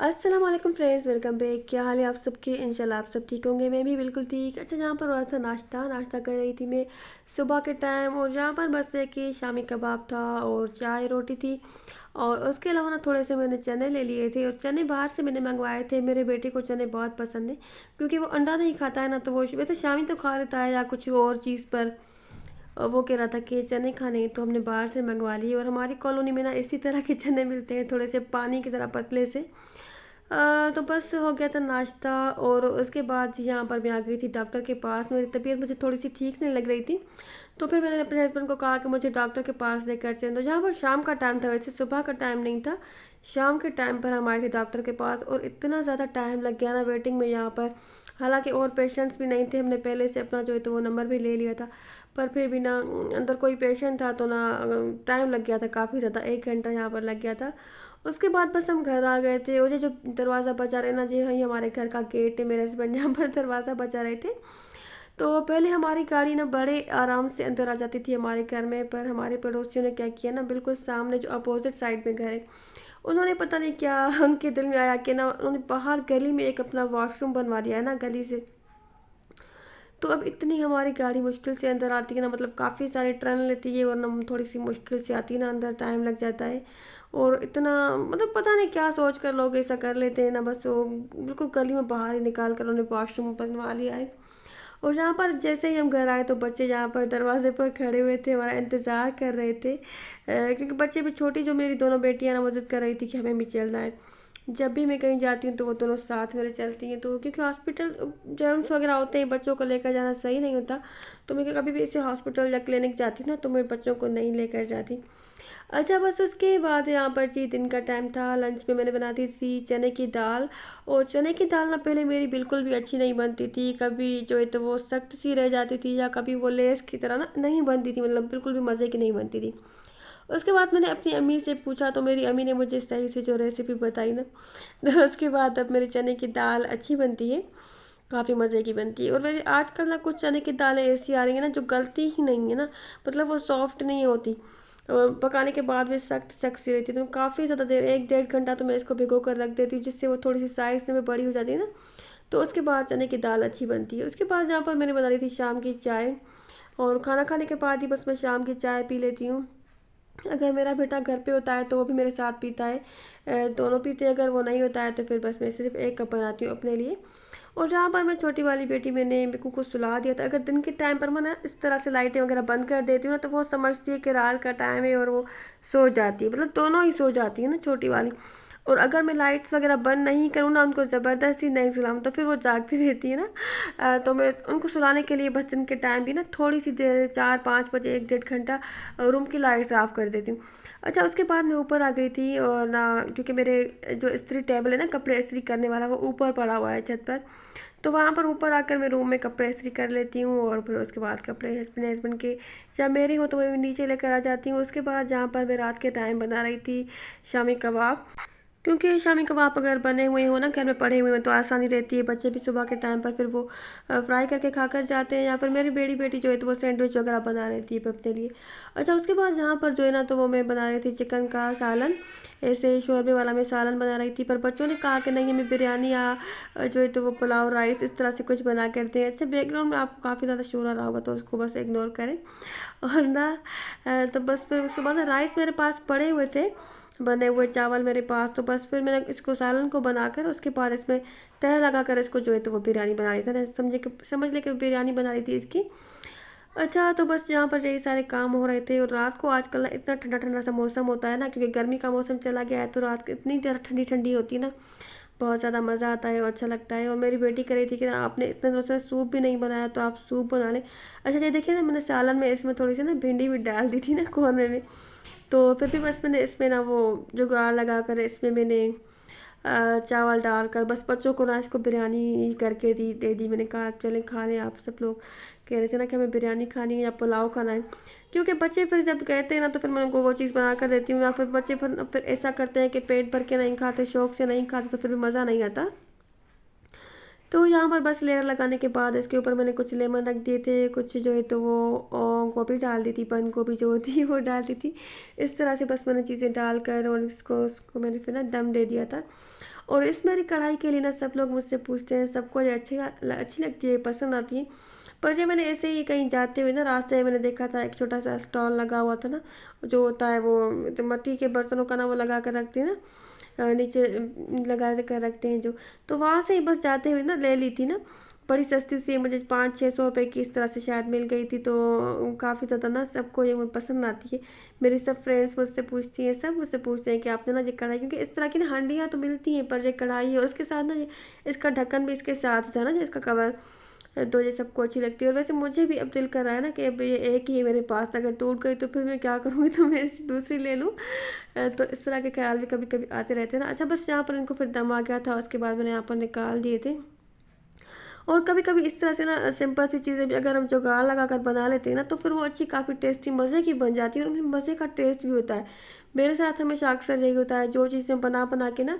अस्सलाम वालेकुम friends, welcome back. क्या हाल है आप सबके? इंशाल्लाह आप सब ठीक होंगे। मैं भी बिल्कुल ठीक। अच्छा, जहाँ पर हो रहा था नाश्ता कर रही थी मैं सुबह के टाइम, और जहाँ पर बस है कि शामी कबाब था और चाय रोटी थी। और उसके अलावा ना थोड़े से मैंने चने ले लिए थे, और चने बाहर से मैंने मंगवाए थे। मेरे बेटे को चने बहुत पसंद है क्योंकि वो अंडा नहीं खाता है ना, तो वो वैसे शामी तो खा लेता है या कुछ और चीज़ पर। वो कह रहा था कि चने खाने हैं, तो हमने बाहर से मंगवा लिए। और हमारी कॉलोनी में ना इसी तरह के चने मिलते हैं, थोड़े से पानी की तरह पतले से। तो बस हो गया था नाश्ता। और उसके बाद यहाँ पर मैं आ गई थी डॉक्टर के पास। मेरी तबीयत मुझे थोड़ी सी ठीक नहीं लग रही थी, तो फिर मैंने अपने हस्बैंड को कहा कि मुझे डॉक्टर के पास लेकर चलें। तो जहाँ पर शाम का टाइम था, वैसे सुबह का टाइम नहीं था, शाम के टाइम पर हम आए थे डॉक्टर के पास। और इतना ज़्यादा टाइम लग गया ना वेटिंग में यहाँ पर। हालांकि और पेशेंट्स भी नहीं थे, हमने पहले से अपना जो है तो वो नंबर भी ले लिया था, पर फिर भी ना अंदर कोई पेशेंट था तो ना टाइम लग गया था काफ़ी ज़्यादा, 1 घंटा यहाँ पर लग गया था। उसके बाद बस हम घर आ गए थे। और ये जो दरवाज़ा बजा रहे ना जी, वही हमारे घर का गेट है। मेरे हस्बैंड यहाँ पर दरवाज़ा बजा रहे थे। तो पहले हमारी गाड़ी ना बड़े आराम से अंदर आ जाती थी हमारे घर में, पर हमारे पड़ोसियों ने क्या किया ना, बिल्कुल सामने जो अपोजिट साइड में घर है, उन्होंने पता नहीं क्या उनके दिल में आया कि ना उन्होंने बाहर गली में एक अपना वॉशरूम बनवा दिया है ना गली से। तो अब इतनी हमारी गाड़ी मुश्किल से अंदर आती है ना, मतलब काफ़ी सारे टर्न लेती है, वरना थोड़ी सी मुश्किल से आती है ना, अंदर टाइम लग जाता है। और इतना मतलब पता नहीं क्या सोच कर लोग ऐसा कर लेते हैं ना, बस वो बिल्कुल गली में बाहर ही निकाल कर उन्हें वॉशरूम बनवा लिया है। और जहाँ पर जैसे ही हम घर आए तो बच्चे जहाँ पर दरवाजे पर खड़े हुए थे, हमारा इंतज़ार कर रहे थे। क्योंकि बच्चे भी छोटी, जो मेरी दोनों बेटियाँ ना, वो जिद कर रही थी कि हमें भी चलना है। जब भी मैं कहीं जाती हूँ तो वो दोनों साथ मेरे चलती हैं, तो क्योंकि हॉस्पिटल जर्म्स वगैरह होते हैं, बच्चों को लेकर जाना सही नहीं होता। तो मैं कभी भी ऐसे हॉस्पिटल या क्लिनिक जाती हूँ ना, तो मैं बच्चों को नहीं लेकर जाती। अच्छा, बस उसके बाद यहाँ पर जी दिन का टाइम था। लंच में मैंने बना दी थी चने की दाल। और चने की दाल ना पहले मेरी बिल्कुल भी अच्छी नहीं बनती थी, कभी जो है तो वो सख्त सी रह जाती थी, या कभी वो लेस की तरह ना नहीं बनती थी, मतलब बिल्कुल भी मज़े की नहीं बनती थी। उसके बाद मैंने अपनी अम्मी से पूछा, तो मेरी अम्मी ने मुझे सही से जो रेसिपी बताई ना, तो उसके बाद अब मेरी चने की दाल अच्छी बनती है, काफ़ी मज़े की बनती है। और वैसे आजकल ना कुछ चने की दालें ऐसी आ रही हैं ना जो गलती ही नहीं है ना, मतलब वो सॉफ्ट नहीं होती, और पकाने के बाद भी सख्त सख्त सी रहती है। तो काफ़ी ज़्यादा देर, 1 डेढ़ घंटा तो मैं इसको भिगो कर रख देती हूँ, जिससे वो थोड़ी सी साइज़ में बड़ी हो जाती है ना, तो उसके बाद चने की दाल अच्छी बनती है। उसके बाद जहाँ पर मैंने बना ली थी शाम की चाय, और खाना खाने के बाद ही बस मैं शाम की चाय पी लेती हूँ। अगर मेरा बेटा घर पे होता है तो वो भी मेरे साथ पीता है, दोनों पीते हैं। अगर वो नहीं होता है तो फिर बस मैं सिर्फ एक कप बनाती हूँ अपने लिए। और जहाँ पर मैं छोटी वाली बेटी, मैंने बिल्कु को सुला दिया था। अगर दिन के टाइम पर मैं ना इस तरह से लाइटें वगैरह बंद कर देती हूँ ना, तो वो समझती है कि रात का टाइम है और वो सो जाती है, मतलब दोनों ही सो जाती है ना छोटी वाली। और अगर मैं लाइट्स वगैरह बंद नहीं करूँ ना, उनको ज़बरदस्ती नहीं सुलाऊँ, तो फिर वो जागती रहती है ना। तो मैं उनको सुलाने के लिए बस दिन के टाइम भी ना थोड़ी सी देर, 4-5 बजे 1 डेढ़ घंटा रूम की लाइट्स ऑफ कर देती हूँ। अच्छा, उसके बाद मैं ऊपर आ गई थी, और ना क्योंकि मेरे जो इस्त्री टेबल है ना, कपड़े इस्त्री करने वाला, वो ऊपर पड़ा हुआ है छत पर। तो वहाँ पर ऊपर आकर मैं रूम में कपड़े इस्त्री कर लेती हूँ, और फिर उसके बाद कपड़े हस्बैंड के जब मेरे हो तो मैं नीचे लेकर आ जाती हूँ। उसके बाद जहाँ पर मैं रात के टाइम बना रही थी शामी कबाब, क्योंकि शामी कबाब अगर बने हुए हो ना, घर में पड़े हुए हैं, तो आसानी रहती है। बच्चे भी सुबह के टाइम पर फिर वो फ्राई करके खाकर जाते हैं, या फिर मेरी बड़ी बेटी जो है तो वो सैंडविच वगैरह बना लेती है अपने लिए। अच्छा, उसके बाद जहाँ पर जो है ना, तो वो मैं बना रही थी चिकन का सालन, ऐसे शोरबे वाला मैं सालन बना रही थी। पर बच्चों ने कहा कि नहीं, हमें बिरयानी या जो है तो वो पुलाव राइस इस तरह से कुछ बना करते हैं। अच्छा, बैकग्राउंड में आपको काफ़ी ज़्यादा शोर आ रहा होगा, तो उसको बस इग्नोर करें। और ना तो बस फिर उसके बाद ना राइस मेरे पास पड़े हुए थे, बने हुए चावल मेरे पास। तो बस फिर मैंने इसको सालन को बनाकर उसके बाद इसमें तह लगाकर इसको जो है तो वो बिरयानी बना ली था, समझ ले कि बिरयानी बना रही थी इसकी। अच्छा, तो बस यहाँ पर यही सारे काम हो रहे थे। और रात को आजकल ना इतना ठंडा ठंडा सा मौसम होता है ना, क्योंकि गर्मी का मौसम चला गया है, तो रात को इतनी ज़्यादा ठंडी ठंडी होती है ना, बहुत ज़्यादा मज़ा आता है और अच्छा लगता है। और मेरी बेटी कह रही थी कि आपने इतने दिनों से सूप भी नहीं बनाया, तो आप सूप बना लें। अच्छा, ये देखिए ना, मैंने सालन में इसमें थोड़ी सी ना भिंडी भी डाल दी थी ना कोरमे में। तो फिर भी बस मैंने इसमें ना वो जुगाड़ लगा कर इसमें मैंने चावल डालकर बस बच्चों को ना इसको बिरयानी करके दे दी। मैंने कहा चलें खा लें आप सब लोग। कह रहे थे ना कि हमें बिरयानी खानी है या पुलाव खाना है, क्योंकि बच्चे फिर जब कहते हैं ना, तो फिर मैं उनको वो चीज़ बना कर देती हूँ। या फिर बच्चे फिर ऐसा करते हैं कि पेट भर के नहीं खाते, शौक से नहीं खाते, तो फिर भी मज़ा नहीं आता। तो यहाँ पर बस लेयर लगाने के बाद इसके ऊपर मैंने कुछ लेमन रख दिए थे, कुछ जो है तो वो गोभी डाल दी थी, बंद गोभी जो होती है वो डाल दी थी। इस तरह से बस मैंने चीज़ें डालकर और इसको उसको मैंने फिर ना दम दे दिया था। और इस मेरी कढ़ाई के लिए ना सब लोग मुझसे पूछते हैं, सबको ये अच्छी लगती है, पसंद आती है। पर जब मैंने ऐसे ही कहीं जाते हुए ना रास्ते में मैंने देखा था एक छोटा सा स्टॉल लगा हुआ था ना, जो होता है वो तो मिट्टी के बर्तनों का ना वो लगा कर रखते हैं ना, नीचे लगा कर रखते हैं जो, तो वहाँ से ही बस जाते हुए ना ले ली थी ना, बड़ी सस्ती सी, मुझे 500-600 रुपये की इस तरह से शायद मिल गई थी। तो काफ़ी ज़्यादा ना सबको ये पसंद आती है। मेरी सब फ्रेंड्स मुझसे पूछती हैं, सब मुझसे पूछते हैं कि आपने ना ये कढ़ाई, क्योंकि इस तरह की ना हांडियाँ तो मिलती हैं, पर ये कढ़ाई है और उसके साथ ना ये इसका ढक्कन भी इसके साथ था ना, जो इसका कवर, तो ये सबको अच्छी लगती है। और वैसे मुझे भी अब दिल कर रहा है ना कि अब ये एक ही है मेरे पास, अगर टूट गई तो फिर मैं क्या करूँगी, तो मैं इसकी दूसरी ले लूँ। तो इस तरह के ख्याल भी कभी कभी आते रहते हैं ना। अच्छा, बस यहाँ पर इनको फिर दम आ गया था, उसके बाद मैंने यहाँ पर निकाल दिए थे। और कभी कभी इस तरह से ना सिंपल सी चीज़ें भी अगर हम जुगाड़ लगा कर बना लेते हैं ना, तो फिर वो अच्छी काफ़ी टेस्टी मज़े की बन जाती है और उनमें मज़े का टेस्ट भी होता है। मेरे साथ हमेशा अक्सर यही होता है, जो चीज़ें बना बना के ना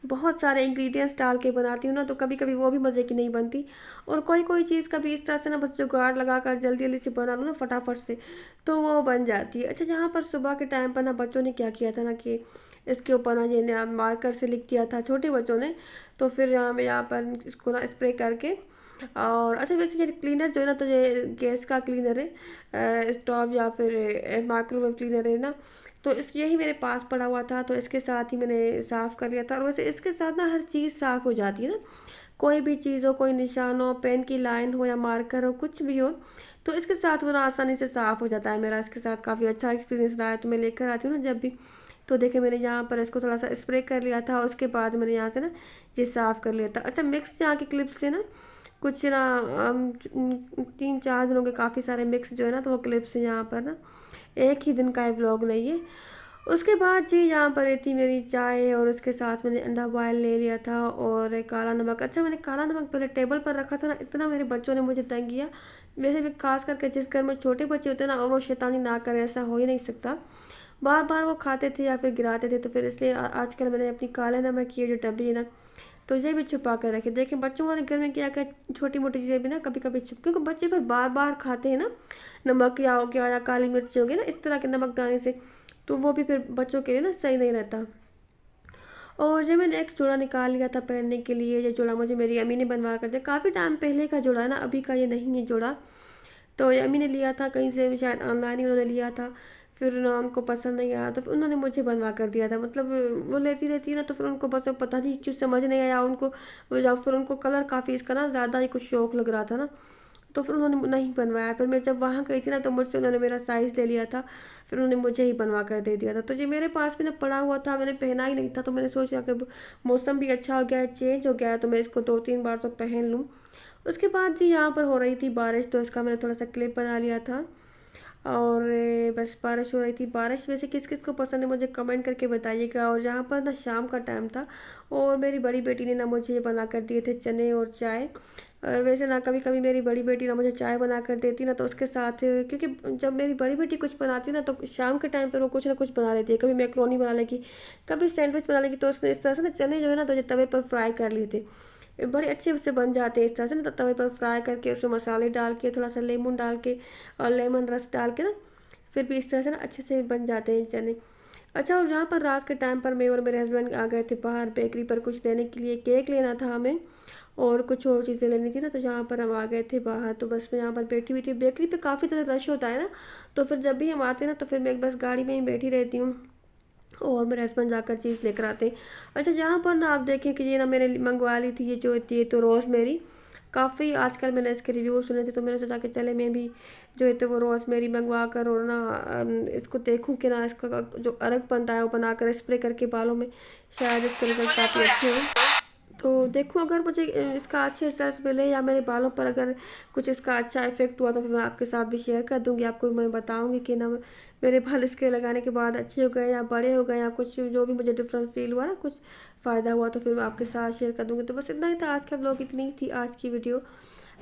बहुत सारे इंग्रेडिएंट्स डाल के बनाती हूँ ना, तो कभी कभी वो भी मज़े की नहीं बनती। और कोई कोई चीज़ कभी इस तरह से ना बस जुगाड़ लगा कर जल्दी जल्दी से बना लूँ ना फटाफट से, तो वो बन जाती है। अच्छा, जहाँ पर सुबह के टाइम पर ना बच्चों ने क्या किया था ना कि इसके ऊपर ना ये मार्कर से लिख दिया था छोटे बच्चों ने, तो फिर यहाँ पर इसको ना स्प्रे करके, और अच्छा वैसे ये क्लीनर जो है ना, तो ये गैस का क्लीनर है, स्टोव या फिर माइक्रोवेव क्लीनर है ना, तो इस यही मेरे पास पड़ा हुआ था, तो इसके साथ ही मैंने साफ़ कर लिया था। और वैसे इसके साथ ना हर चीज़ साफ़ हो जाती है ना, कोई भी चीज़ हो, कोई निशान हो, पेन की लाइन हो या मार्कर हो, कुछ भी हो, तो इसके साथ वो ना आसानी से साफ़ हो जाता है। मेरा इसके साथ काफ़ी अच्छा एक्सपीरियंस रहा है, तो मैं लेकर आती हूँ ना जब भी। तो देखिए मैंने यहाँ पर इसको थोड़ा सा स्प्रे कर लिया था, उसके बाद मैंने यहाँ से ना ये साफ़ कर लिया था। अच्छा, मिक्स यहाँ की क्लिप से ना कुछ ना 3-4 दिनों के काफ़ी सारे मिक्स जो है ना, तो वो क्लिप्स यहाँ पर ना, एक ही दिन का ये व्लॉग नहीं है। उसके बाद जी यहाँ पर ये थी मेरी चाय, और उसके साथ मैंने अंडा बॉयल ले लिया था और काला नमक। अच्छा, मैंने काला नमक पहले टेबल पर रखा था ना, इतना मेरे बच्चों ने मुझे तंग किया। वैसे भी खास करके जिस घर में छोटे बच्चे होते हैं ना, और वो शैतानी ना करें ऐसा हो ही नहीं सकता, बार बार वो खाते थे या फिर गिराते थे, तो फिर इसलिए आजकल मैंने अपनी काले नमक की जो डब्बी है ना, तो ये भी छुपा कर रखे। देखिए बच्चों वाले घर में क्या क्या छोटी मोटी चीज़ें भी ना कभी कभी छुप, क्योंकि बच्चे फिर बार बार खाते हैं ना, नमक या हो गया या काली मिर्च हो गई ना, इस तरह के नमक दाने से, तो वो भी फिर बच्चों के लिए ना सही नहीं रहता। और जब मैंने एक जोड़ा निकाल लिया था पहनने के लिए, ये जोड़ा मुझे मेरी अम्मी ने बनवा कर दिया, काफ़ी टाइम पहले का जोड़ा है ना, अभी का ये नहीं है जोड़ा। तो ये अम्मी ने लिया था कहीं से, शायद ऑनलाइन ही उन्होंने लिया था, फिर ना उनको पसंद नहीं आया, तो फिर उन्होंने मुझे बनवा कर दिया था। मतलब वो लेती रहती है ना, तो फिर उनको बस पता नहीं क्यों समझ नहीं आया उनको, या फिर उनको कलर काफ़ी इसका ना ज़्यादा ही कुछ शौक लग रहा था ना, तो फिर उन्होंने नहीं बनवाया। फिर मैं जब वहाँ गई थी ना, तो मुझसे उन्होंने मेरा साइज़ ले लिया था, फिर उन्होंने मुझे ही बनवा कर दे दिया था। तो ये मेरे पास भी ना पड़ा हुआ था, मैंने पहना ही नहीं था, तो मैंने सोचा कि मौसम भी अच्छा हो गया है, चेंज हो गया है, तो मैं इसको 2-3 बार तो पहन लूँ। उसके बाद जी यहाँ पर हो रही थी बारिश, तो इसका मैंने थोड़ा सा क्लिप बना लिया था। और बस बारिश हो रही थी। बारिश वैसे किस किस को पसंद है मुझे कमेंट करके बताइएगा। और यहाँ पर ना शाम का टाइम था, और मेरी बड़ी बेटी ने ना मुझे बना कर दिए थे चने और चाय। वैसे ना कभी कभी मेरी बड़ी बेटी ना मुझे चाय बना कर देती ना, तो उसके साथ, क्योंकि जब मेरी बड़ी बेटी कुछ बनाती ना, तो शाम के टाइम पर वो कुछ ना कुछ बना लेती है, कभी मैक्रोनी बना लेगी, कभी सैंडविच बना लेगी। तो उसने इस तरह से ना चने जो है ना, तो तवे पर फ्राई कर लिए थे, बड़े अच्छे से बन जाते हैं इस तरह से ना, तो तवे पर फ्राई करके उसमें मसाले डाल के, थोड़ा सा लेमन डाल के और लेमन रस डाल के ना, फिर भी इस तरह से ना अच्छे से बन जाते हैं चने। अच्छा, और जहाँ पर रात के टाइम पर मैं और मेरे हस्बैंड आ गए थे बाहर बेकरी पर कुछ लेने के लिए, केक लेना था हमें और कुछ और चीज़ें लेनी थी ना, तो जहाँ पर हम आ गए थे बाहर, तो बस मैं यहाँ पर बैठी हुई थी। बेकरी पे काफ़ी ज़्यादा रश होता है ना, तो फिर जब भी हम आते हैं ना, तो फिर मैं बस गाड़ी में ही बैठी रहती हूँ और मेरे हस्बैंड जाकर चीज़ लेकर आते हैं। अच्छा, जहाँ पर ना आप देखें कि ये ना मैंने मंगवा ली थी, ये जो होती है तो रोज़मेरी, काफ़ी आजकल मैंने इसके रिव्यू सुने थे, तो मैंने सोचा कि चले मैं भी जो है तो वो रोज़मेरी मंगवा कर और ना इसको देखूँ कि ना इसका जो अर्क बनता है वो बनाकर स्प्रे करके बालों में, शायद इसके रिजल्ट काफ़ी अच्छे हों। तो देखूँ अगर मुझे इसका अच्छे रिजल्ट मिले, या मेरे बालों पर अगर कुछ इसका अच्छा इफेक्ट हुआ, तो फिर मैं आपके साथ भी शेयर कर दूँगी, आपको मैं बताऊँगी कि ना मेरे बाल इसके लगाने के बाद अच्छे हो गए या बड़े हो गए, या कुछ जो भी मुझे डिफरेंस फील हुआ ना, कुछ फ़ायदा हुआ, तो फिर मैं आपके साथ शेयर कर दूँगी। तो बस इतना ही था आज का ब्लॉग, इतनी ही थी आज की वीडियो।